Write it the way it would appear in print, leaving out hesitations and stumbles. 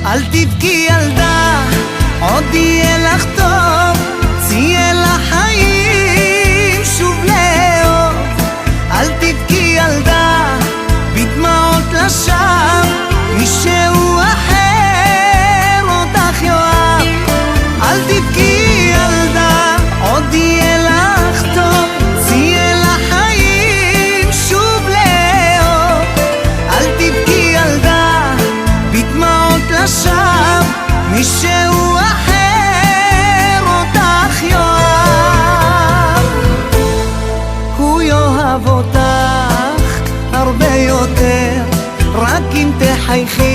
אל תבכי ילדה, עוד יהיה לך טוב, צאי אל החיים שוב לאהוב. אל תבכי ילדה, בדמעות לשווא, מישהו אחר אותך יאהב. אל תבכי ילדה, עוד יהיה לך טוב, צאי אל החיים שוב לאהוב. אל תבכי ילדה, בדמעות לשווא, מישהו אחר אותך יאהב. הוא יאהב אותך הרבה יותר, רק אם תחייכי